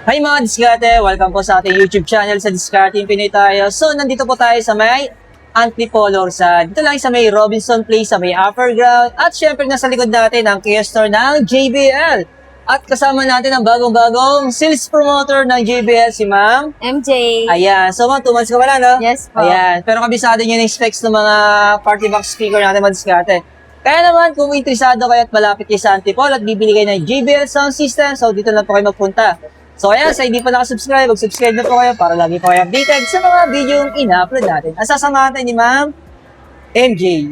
Hi mga diskarte! Welcome po sa ating YouTube channel sa Discarding Pinoy tayo. So, nandito po tayo sa may Antipolo dito lang sa may Robinson Place, sa may Upper Ground. At syempre, nasa likod natin ang Kia Store ng JBL. At kasama natin ang bagong-bagong sales promoter ng JBL, si Ma'am MJ. Ayan. So, Ma'am, 2 months ka wala, no? Yes po. Ayan. Pero kabisado nyo yung specs ng mga party box speaker natin mga diskarte. Kaya naman, kung interesado kayo at malapit kayo sa Antipolo at bibili kayo ng JBL sound system, so dito na po kayo magpunta. So ayan, sa hindi pa nakasubscribe, mag-subscribe na po kayo para lagi po kayo updated sa mga video yung ina-upload natin. Ang sasamahan natin ni Ma'am MJ.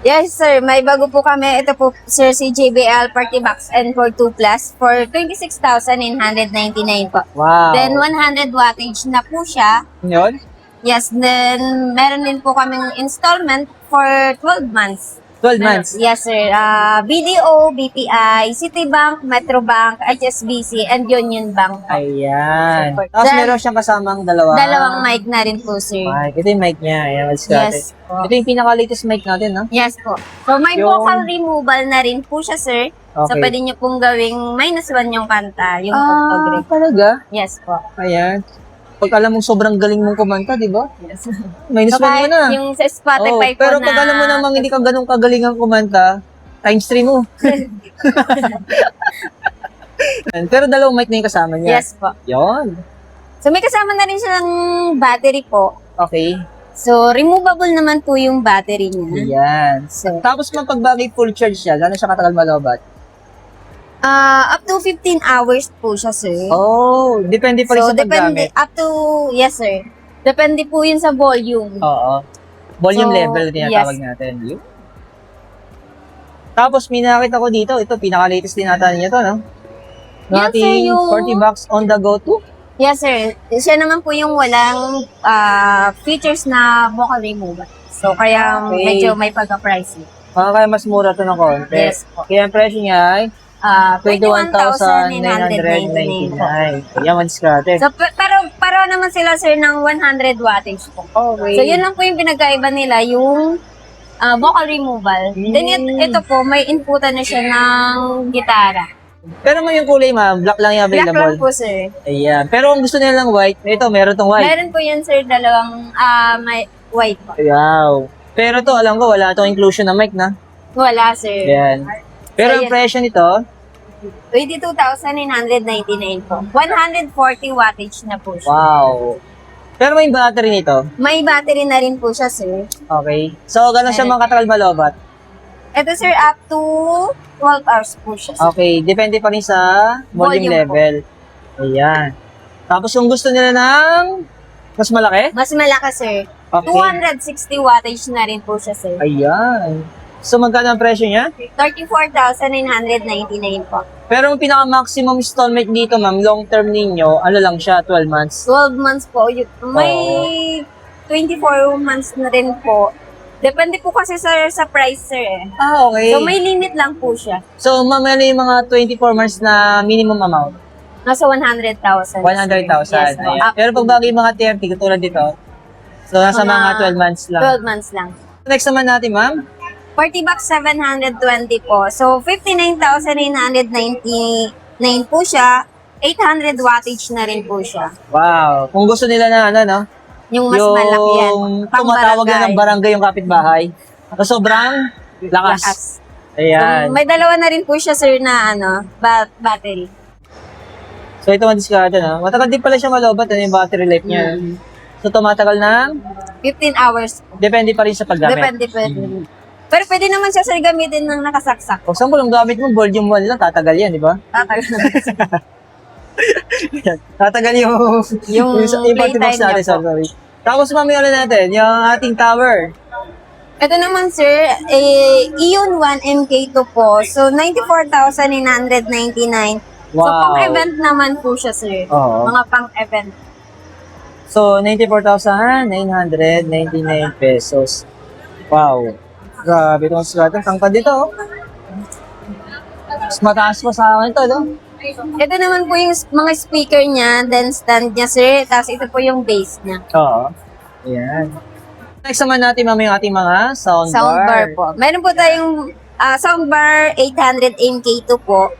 Yes, sir. May bago po kami. Ito po, sir, si JBL Party Box N42 Plus for 26,999 po. Wow. Then, 100 wattage na po siya. Yun? Yes, then, meron din po kaming installment for 12 months. 12 months. Yes, sir. BDO, BPI, Citibank, Metrobank, HSBC, and Union Bank. Ayan. Support. Tapos Then, meron siyang kasamang dalawa. Dalawang mic na rin po, sir. Mic. Ito yung mic niya. Ayan, let's go. Yes po. Ito yung pinaka-latest mic natin, no? Yes po. So, may Yung- vocal removal na rin po siya, sir. So, Okay. pwede nyo pong gawing -1 yung kanta, yung octograde. talaga? Yes po. Ayan. Pag alam mong sobrang galing mong kumanta, di ba? Yes. Minus So, 1 mo kahit na. yung sa Spotify po pero na... pag alam mo namang hindi ka ganun kagaling ang kumanta, times 3 mo. Pero dalawang mic na yung kasama niya. Yes po. Yun. So, may kasama na rin siyang battery po. Okay. So, removable naman po yung battery niya. Yan. So, Tapos kapag bagay full charge siya, gano'n siya katagal malobat? up to 15 hours po siya, sir. Oh, depende pa rin So, sa depende, paggamit. up to, yes, sir. Depende po yun sa volume. Oo. Volume So, level tinatawag yes. natin. Yun. Tapos may nakita ko dito, ito pinaka-latest din natin niya to, no? Ng Yan, sir, ating yung- 40 bucks on the go to. Yes, sir. Siya naman po yung walang features na vocal removal. So, kaya Okay. medyo may pagka-pricey. Kaya mas mura to ng konti. Yes po. Kaya ang presyo niya ay 21,999 po. 21,999. Ayan, madiskarte. So, pero naman sila, sir, ng 100 wattage po. Okay. So, yun lang po yung pinagkaiba nila, yung vocal removal. Then, ito po, may inputan na siya ng gitara. Pero may yung kulay, ma'am, black lang yung Black lang available. po, sir. Ayan. Pero kung gusto nila ng white, ito, meron tong white. Meron po yan, sir, dalawang may white po. Wow. Pero to, alam ko, wala itong inclusion na mic na. Wala, sir. Ayan. Pero So, ang yan. presyo nito, 22,999 po. 140 wattage na po siya. wow. Pero may battery nito. May battery na rin po siya, sir. Okay. So, gano'n siya Ayan. mga katagal malobat. Ito, sir, up to 12 hours po siya, sir. Okay. Depende pa rin sa volume Volume po. level. Ayan. Tapos kung gusto nila ng mas malaki, Mas malaki, sir. okay. 260 wattage na rin po siya, sir. Ayan. So, magkano ang presyo niya? 34,999 po. Pero ang pinaka-maximum installment dito, ma'am, long term ninyo, ano lang siya, 12 months. 12 months po. May 24 months na rin po. Depende po kasi, sir, sa price, sir. Ah, okay. So, may limit lang po siya. So, ma'am, ano yung mga 24 months na minimum amount? Nasa 100,000. 100,000. Yes, po. Ayan. Pero pag bagay mga 30, katulad dito, so nasa mga 12 months lang. 12 months lang. Next naman natin, ma'am. 40 bucks, 720 po. So, 59,999 po siya. 800 wattage na rin po siya. Wow. Kung gusto nila na ano, no? Yung mas malaki yan. Yung tumatawag na ng barangay yung kapitbahay. So, sobrang lakas. Lakas. Ayan. May dalawa na rin po siya, sir, na battery. So, ito madiskarte, no? Matagal din pala siya malobat, ano yung battery life niya. So, tumatagal ng 15 hours. depende pa rin sa paggamit. Depende. Pero pwede naman siya, sir, gamitin ng nakasaksak. Kung saan mo lang gamit mo, volume 1 lang, tatagal yan, di ba? Tatagal. Tatagal yung Yung party box playtime natin, niya po. sorry. Tapos mamaya natin, yung ating tower. Ito naman, sir, Ion 1 MK2 po. So, 94,999. So, Wow. pang-event naman po siya, sir. Oo. Mga pang-event. So, 94,999 pesos. Wow. Grabe itong sulat. Tangkad dito, oh. Mas mataas pa sa akin ito, no? Ito naman po yung mga speaker niya, then stand niya, sir. Tapos ito po yung bass niya. Oo. Ayan. Next naman natin ma'am yung ating mga soundbar. Soundbar po. Meron po tayong soundbar 800 MK2 po.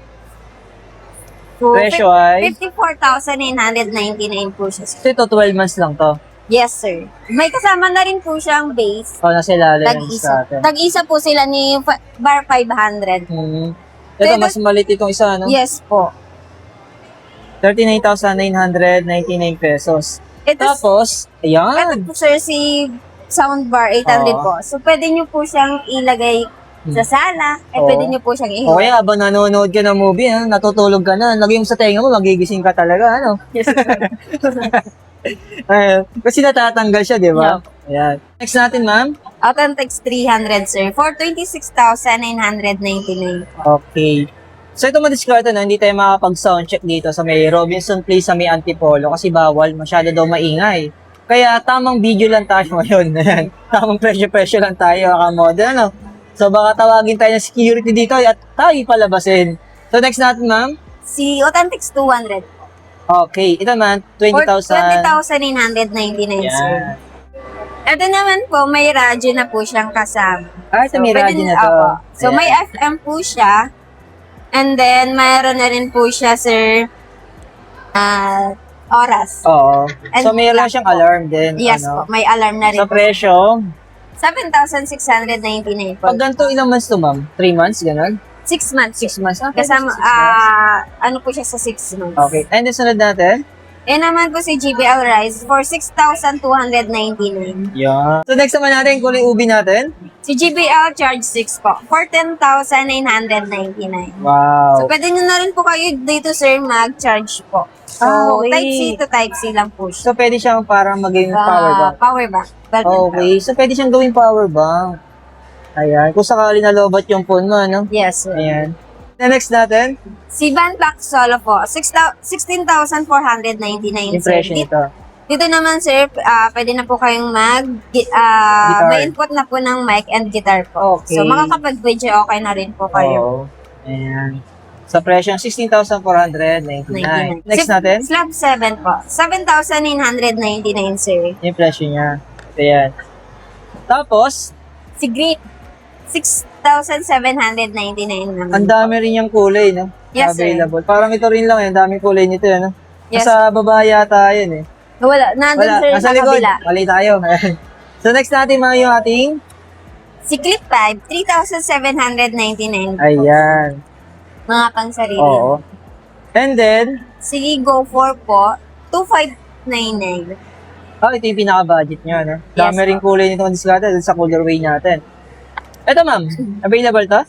So, Presyo ay? 54,999 po siya, sir. So ito 12 months lang to. Yes, sir. May kasama na rin po siyang bass. O, nasa ilalim sa Tag-isa. atin. Tag-isa po sila ni bar 500. Ito, mas maliit itong isa, no? Yes po. 39,999 pesos. Ito, Tapos, ayan. ito po, sir, si soundbar 800 Oo. po. So, pwede nyo po siyang ilagay sa sala. Oo. Pwede nyo po siyang O ihiwa. kaya, habang nanonood ka ng movie, natutulog ka na, lagay mo sa tenga mo, magigising ka talaga, ano? Yes, sir. Kasi natatanggal siya, di ba? Ayan. Next natin, ma'am. Authentics 300, sir. For 26,999 po. Okay. So ito madiskarte na, hindi tayo makapag-soundcheck dito sa may Robinson Place sa may Antipolo kasi bawal, masyado daw maingay. Kaya tamang video lang tayo ngayon. Ayan. Tamang presyo-presyo lang tayo, model, ano? So baka tawagin tayo ng security dito at tayo palabasin. So next natin, ma'am. Si Authentics 200. Okay, ito man, For 20,000. 20,999, sir. Yan. Ito naman po, may radyo na po siyang kasama. Ah, ito may pwede radyo na din- to. Opo. So, Ayan. may FM po siya. And then, mayroon na rin po siya, sir, oras. Oo. And So mayroon clock siyang po. alarm din. Yes ano? po, may alarm na rin Sa po. presyo, 7,699 po. pag ganito ilang months to, ma'am? 3 months, gano'n? 6 months. 6 months? Ah, Kasama, 6 months. ano po siya sa 6 months. Okay. And then sunod natin? Eh naman po si GBL Rise for 6,299. Yeah. So next naman natin, kulay ubi natin. Si GBL Charge 6 po for 10,999. Wow. So, pwede nyo na rin po kayo dito, sir, mag-charge po. So, Okay. Type C to Type C lang po siya. So pwede siyang parang maging power bank. Power bank. Okay. So pwede siyang gawing power bank. Ayan. Kung sakali na lobat yung phone mo, ano? Yes, sir. Ayan. The next natin, Si Van Black Solo po, 16,499, sir. impression ito. Dito naman, sir, pwede na po kayong Guitar. may input na po ng mic and guitar po. Okay. So, makakapag-video, okay na rin po kayo. Oo. Ayan. Sa presyo, 16,499. Next natin, Slab 7 po, 7,999, sir. yung presyo niya. Ayan. Tapos, Si Green, 6,799 naman. ang dami rin yung kulay, no? Yes, sir. Available. Parang ito rin lang, yung daming kulay nito, ano? Yes. Sa baba yata yun, eh. Wala, nandun, Wala, sir, nasa sa likod. kabila. Mali tayo. So next natin mga yung ating, Si Clip 5, 3,799. ayan. Mga pansarili. Oo. And then, Si Go 4 po, 2,599. ito yung pinaka-budget nyo, no? Yes, Dami rin kulay nitong diskarte dun sa colorway natin. Ito ma'am, available to?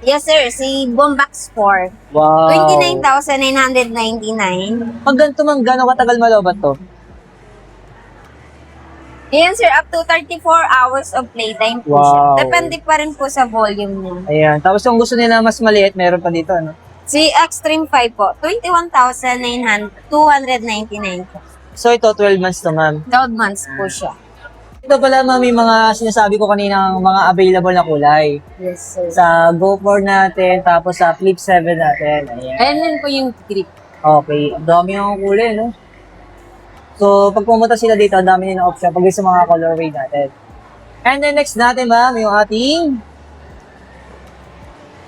Yes, sir. Si Bombax 4, Wow. 29,999. Pag ganito ma'am, gano'ng katagal malobat to? Yan, sir. Up to 34 hours of playtime po siya. Wow. Depende pa rin po sa volume niya. Ayan. Tapos kung gusto nila mas maliit, meron pa dito, no? Si Extreme 5 po, 21,299 po. So ito, 12 months to ma'am. 12 months po siya. Ito pala ma'am, yung mga sinasabi ko kanina, mga available na kulay. Yes, sir. Sa GoPro natin, tapos sa Flip 7 natin. Ayan. Ayan din po yung grip. Okay. Ang dami yung kulay, no? So, pag pumunta sila dito, ang dami nila option pag sa mga colorway natin. And then next natin ma'am, yung ating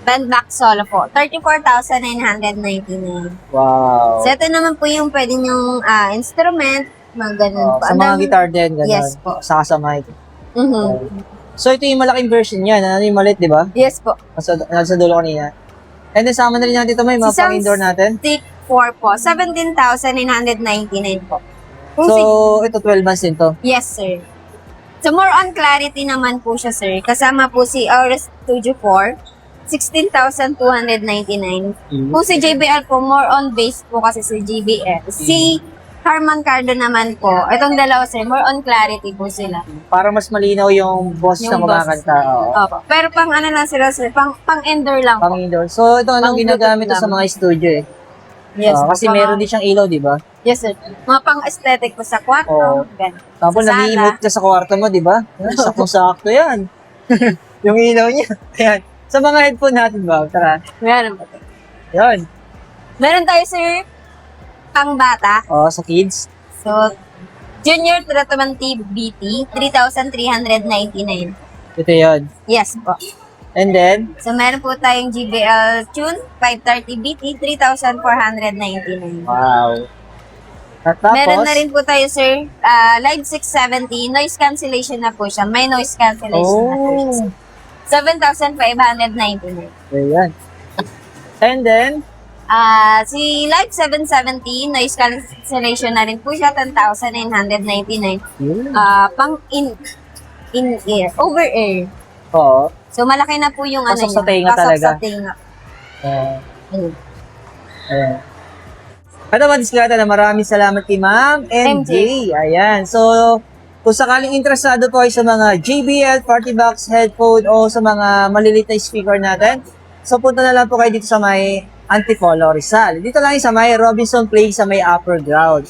Band Black Solo po, 34,999. wow. So, ito naman po yung pwede nyong instrument, mga ganun po. Sa Ang mga dami- guitar din, gano'n. Yes po. Saka sa mic. Mhm. So, ito yung malaking version niya. Ano yung maliit, di ba? Yes po. Nasa dulo kanina. And then, sama na rin natin ito, may mga Si Sounds- pang-indoor natin. Stick 4 po, 17,999 po. Kung So, ito 12 months din to. yes, sir. So, more on clarity naman po siya, sir. Kasama po si Aorus Studio 4, 16,299. Kung si JBL po, more on bass po kasi si JBL. Si Harman Kardon naman po, itong dalawa, sir, more on clarity po sila. Para mas malinaw yung boss na Yung boss. kumakanta. Oo. Opo. Pero pang ano lang sila, sir, pang-indoor lang po. Pang-indoor. So, ito anong Pang ginagamit to Bluetooth sa lang. mga studio eh. Yes, Kasi po, meron din siyang ilaw, di ba? Yes, sir. Mga pang-aesthetic po sa kwarto. Oo. Ganun. Tapos Sa sala. nag-i-emote ka sa kwarto mo, di ba? Saktong-sakto yan. Yung ilaw niya. Ayan. Sa mga headphone natin ba? Tara. Meron po. Yan. Meron tayo, sir, pang bata. Oh, sa kids. So, Junior Tratamante BT, 3,399. Ito yun. Yes po. And then, So, meron po tayong JBL Tune 530 BT, 3,499. wow. At tapos, Meron na rin po tayo, sir, Live 670, noise cancellation na po siya. May noise cancellation na po siya. oh, 7,599. ayan. And then, Si Live 770, noise cancellation na rin po siya, 10,999. yun. Pang in-ear, over-ear. Oo. So, malaki na po yung Pasok sa niya. tenga Pasok talaga. sa tenga. Ayun. Ayan. At naman, diskarte na maraming salamat kay Ma'am MJ. Ayan. So, kung sakaling interesado po kayo sa mga JBL, Party Box, headphone, o sa mga malilit na speaker natin, so punta na lang po kayo dito sa may Antipolo, Rizal. Dito lang yung sa may Robinson Place sa may upper ground.